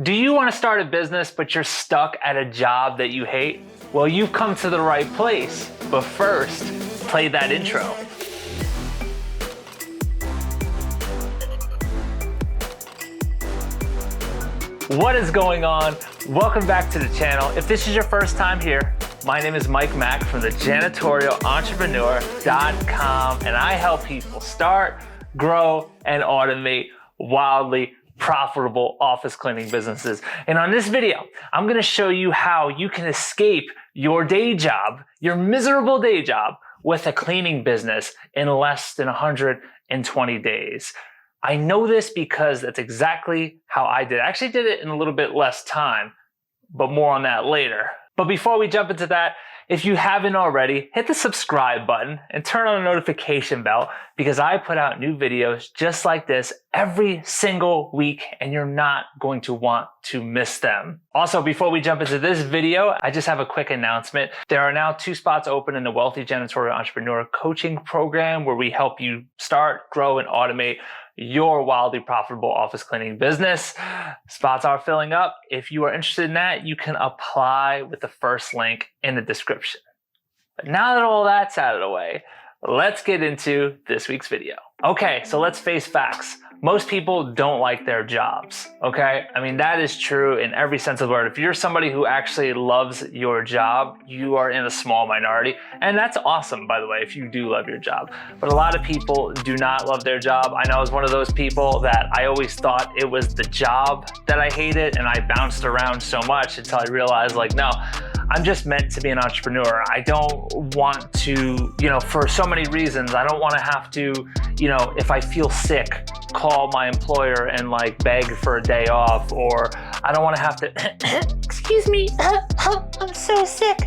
Do you want to start a business, but you're stuck at a job that you hate? Well, you've come to the right place. But first, play that intro. What is going on? Welcome back to the channel. If this is your first time here, my name is Mike Mack from the JanitorialEntrepreneur.com, and I help people start, grow, and automate wildly profitable office cleaning businesses. And on this video, I'm going to show you how you can escape your day job, your miserable day job, with a cleaning business in less than 120 days. I know this because that's exactly how I did it. I actually did it in a little bit less time, but more on that later. But before we jump into that, if you haven't already, hit the subscribe button and turn on the notification bell because I put out new videos just like this every single week and you're not going to want to miss them. Also, before we jump into this video, I just have a quick announcement. There are now 2 spots open in the Wealthy Janitorial Entrepreneur Coaching Program where we help you start, grow, and automate your wildly profitable office cleaning business. Spots are filling up. If you are interested in that, you can apply with the first link in the description. But now that all that's out of the way, let's get into this week's video. Okay, so let's face facts. Most people don't like their jobs, okay? I mean, that is true in every sense of the word. If you're somebody who actually loves your job, you are in a small minority. And that's awesome, by the way, if you do love your job. But a lot of people do not love their job. I know I was one of those people that I always thought it was the job that I hated, and I bounced around so much until I realized, like, no, I'm just meant to be an entrepreneur. I don't want to, for so many reasons, I don't want to have to, if I feel sick, call my employer and like beg for a day off, or I don't want to have to, excuse me, I'm so sick,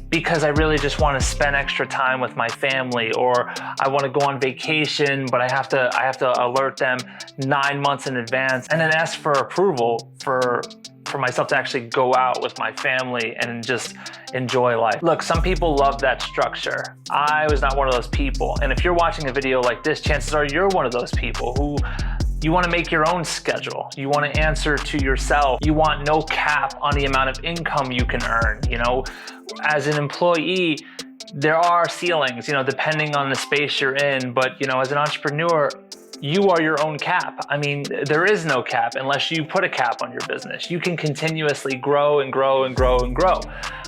because I really just want to spend extra time with my family, or I want to go on vacation, but I have to alert them 9 months in advance and then ask for approval for myself to actually go out with my family and just enjoy life. Look, some people love that structure. I was not one of those people. And if you're watching a video like this, chances are you're one of those people who you want to make your own schedule. You want to answer to yourself. You want no cap on the amount of income you can earn. As an employee, there are ceilings, depending on the space you're in. But, as an entrepreneur, you are your own cap. I mean, there is no cap unless you put a cap on your business. You can continuously grow and grow and grow and grow.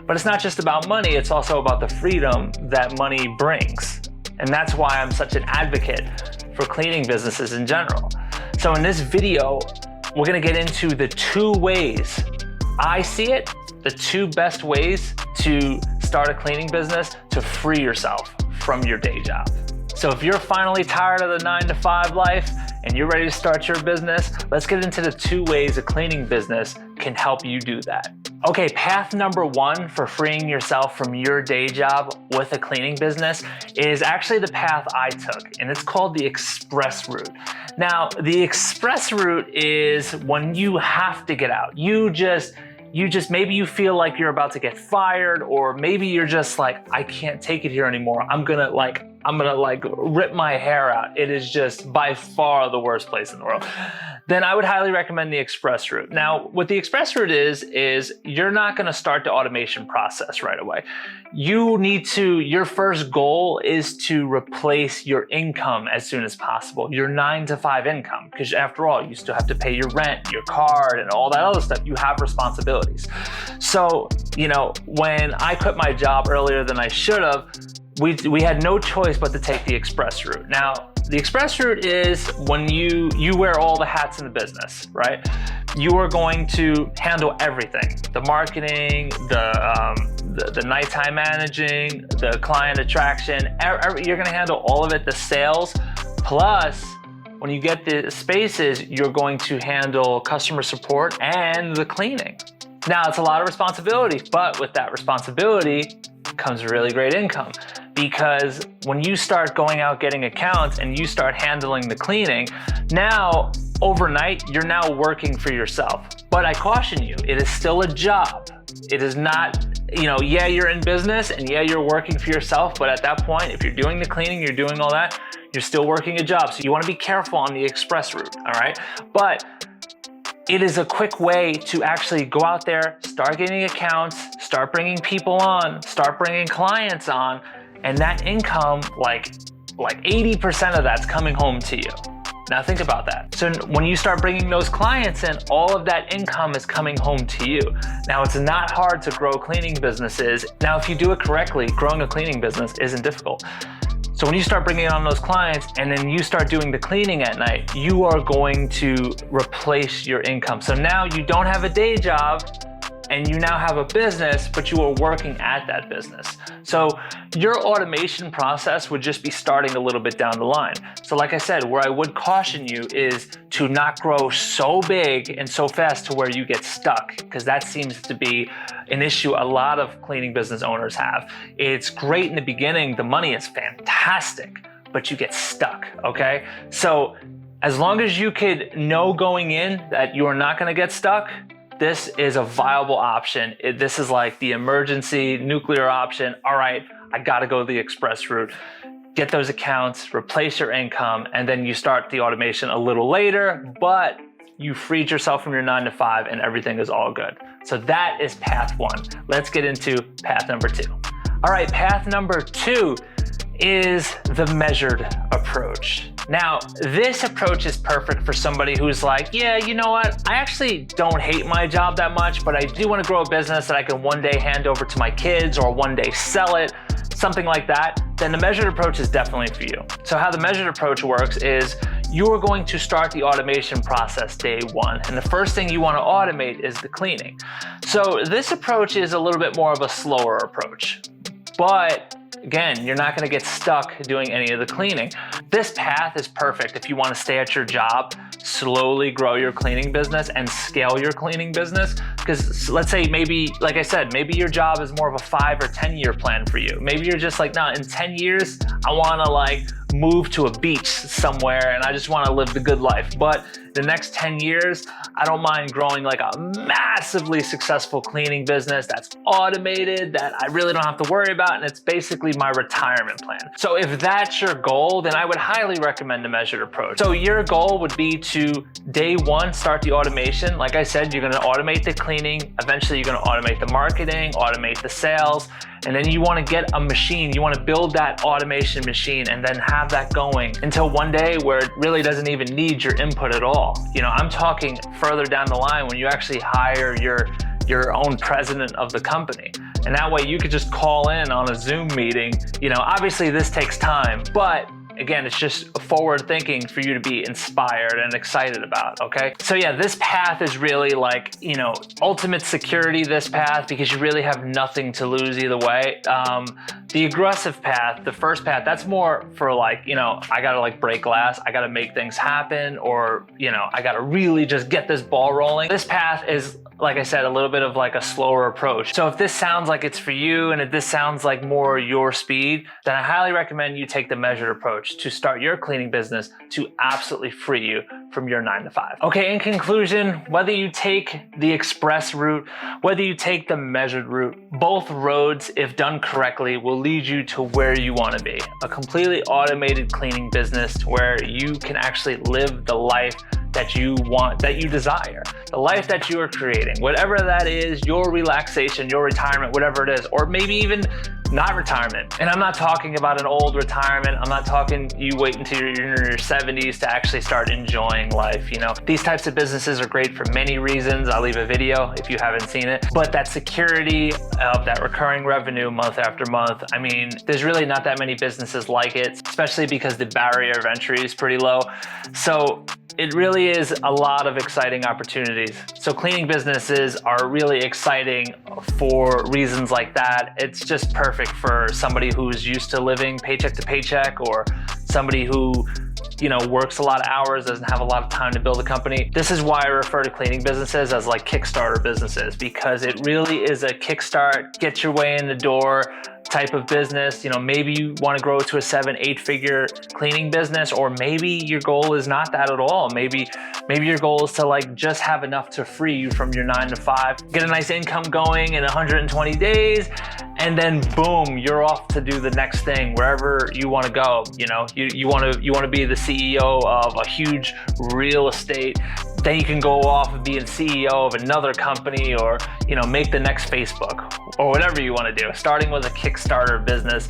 But it's not just about money, it's also about the freedom that money brings. And that's why I'm such an advocate for cleaning businesses in general. So in this video, we're gonna get into the 2 ways I see it, the 2 best ways to start a cleaning business to free yourself from your day job. So if you're finally tired of the 9-to-5 life and you're ready to start your business, let's get into the 2 ways a cleaning business can help you do that. Okay, path number 1 for freeing yourself from your day job with a cleaning business is actually the path I took, and it's called the express route. Now, the express route is when you have to get out. You just maybe you feel like you're about to get fired, or maybe you're just like, I can't take it here anymore. I'm gonna rip my hair out. It is just by far the worst place in the world. Then I would highly recommend the express route. Now, what the express route is you're not gonna start the automation process right away. Your first goal is to replace your income as soon as possible, your 9-to-5 income, because after all, you still have to pay your rent, your card, and all that other stuff. You have responsibilities. So, when I quit my job earlier than I should have, we had no choice but to take the express route. Now, the express route is when you wear all the hats in the business, right? You are going to handle everything: the marketing, the nighttime managing, the client attraction. You're going to handle all of it. The sales, plus when you get the spaces, you're going to handle customer support and the cleaning. Now, it's a lot of responsibility, but with that responsibility comes really great income, because when you start going out getting accounts and you start handling the cleaning, now overnight you're now working for yourself. But I caution you, it is still a job. It is not, yeah, you're in business and yeah, you're working for yourself, but at that point, if you're doing the cleaning, you're doing all that, you're still working a job. So you want to be careful on the express route, all right? But it is a quick way to actually go out there, start getting accounts, start bringing people on, start bringing clients on, and that income, like 80% of that's coming home to you. Now think about that. So when you start bringing those clients in, all of that income is coming home to you. Now it's not hard to grow cleaning businesses. Now if you do it correctly, growing a cleaning business isn't difficult. So when you start bringing on those clients and then you start doing the cleaning at night, you are going to replace your income. So now you don't have a day job and you now have a business, but you are working at that business. So your automation process would just be starting a little bit down the line. So like I said, where I would caution you is to not grow so big and so fast to where you get stuck, because that seems to be an issue a lot of cleaning business owners have. It's great in the beginning, the money is fantastic, but you get stuck, okay? So as long as you could know going in that you are not gonna get stuck, this is a viable option. This is like the emergency nuclear option. All right, I gotta go the express route. Get those accounts, replace your income, and then you start the automation a little later, but you freed yourself from your 9 to 5 and everything is all good. So that is path 1. Let's get into path number 2. All right, path number 2 is the measured approach. Now, this approach is perfect for somebody who's like, yeah, you know what? I actually don't hate my job that much, but I do want to grow a business that I can one day hand over to my kids or one day sell it, something like that. Then the measured approach is definitely for you. So how the measured approach works is you're going to start the automation process day 1. And the first thing you want to automate is the cleaning. So this approach is a little bit more of a slower approach, but again, you're not going to get stuck doing any of the cleaning. This path is perfect if you want to stay at your job, slowly grow your cleaning business and scale your cleaning business. Because let's say maybe, like I said, maybe your job is more of a 5 or 10 year plan for you. Maybe you're just like, nah, in 10 years, I want to like move to a beach somewhere and I just want to live the good life. But the next 10 years, I don't mind growing like a massively successful cleaning business that's automated, that I really don't have to worry about, and it's basically my retirement plan. So if that's your goal, then I would highly recommend the measured approach. So your goal would be to day 1, start the automation. Like I said, you're gonna automate the cleaning, eventually you're gonna automate the marketing, automate the sales, and then you wanna get a machine, you wanna build that automation machine and then have that going until one day where it really doesn't even need your input at all. You know, I'm talking further down the line when you actually hire your own president of the company. And that way you could just call in on a Zoom meeting. You know, obviously this takes time, but again, it's just forward thinking for you to be inspired and excited about, okay? So yeah, this path is really like, you know, ultimate security, this path, because you really have nothing to lose either way. The aggressive path, the first path, that's more for like, you know, I gotta like break glass, I gotta make things happen, or, you know, I gotta really just get this ball rolling. This path is, like I said, a little bit of like a slower approach. So if this sounds like it's for you and if this sounds like more your speed, then I highly recommend you take the measured approach to start your cleaning business to absolutely free you from your 9 to 5. Okay, in conclusion, whether you take the express route, whether you take the measured route, both roads, if done correctly, will lead you to where you want to be. A completely automated cleaning business to where you can actually live the life that you want, that you desire, the life that you are creating, whatever that is, your relaxation, your retirement, whatever it is, or maybe even not retirement. And I'm not talking about an old retirement. I'm not talking you wait until you're in your 70s to actually start enjoying life. You know, these types of businesses are great for many reasons. I'll leave a video if you haven't seen it, but that security of that recurring revenue month after month, I mean, there's really not that many businesses like it, especially because the barrier of entry is pretty low. So it really is a lot of exciting opportunities. So cleaning businesses are really exciting for reasons like that. It's just perfect for somebody who's used to living paycheck to paycheck, or somebody who, you know, works a lot of hours, doesn't have a lot of time to build a company. This is why I refer to cleaning businesses as like Kickstarter businesses, because it really is a kickstart, get your way in the door type of business. You know, maybe you want to grow to a 7-8 figure cleaning business, or maybe your goal is not that at all. Maybe your goal is to like just have enough to free you from your 9 to 5, get a nice income going in 120 days, and then boom, you're off to do the next thing wherever you want to go. You know, you want to be the CEO of a huge real estate then you can go off and being CEO of another company, or make the next Facebook, or whatever you want to do. Starting with a Kickstarter business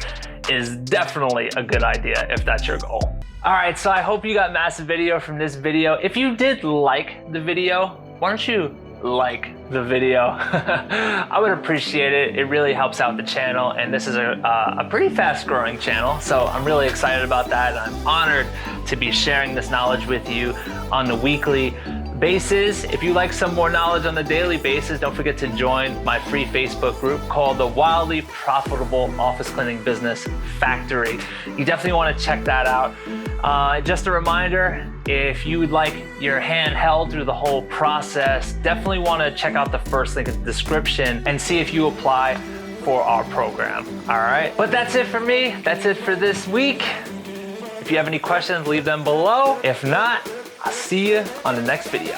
is definitely a good idea if that's your goal. All right, so I hope you got massive video from this video. If you did like the video, why don't you like the video? I would appreciate it. It really helps out the channel, and this is a pretty fast growing channel, so I'm really excited about that, and I'm honored to be sharing this knowledge with you on the weekly basis. If you like some more knowledge on the daily basis, don't forget to join my free Facebook group called the Wildly Profitable Office Cleaning Business Factory. You definitely want to check that out. Just a reminder, if you would like your hand held through the whole process, definitely want to check out the first link in the description and see if you apply for our program. All right, but that's it for me. That's it for this week. If you have any questions, leave them below. If not, I'll see you on the next video.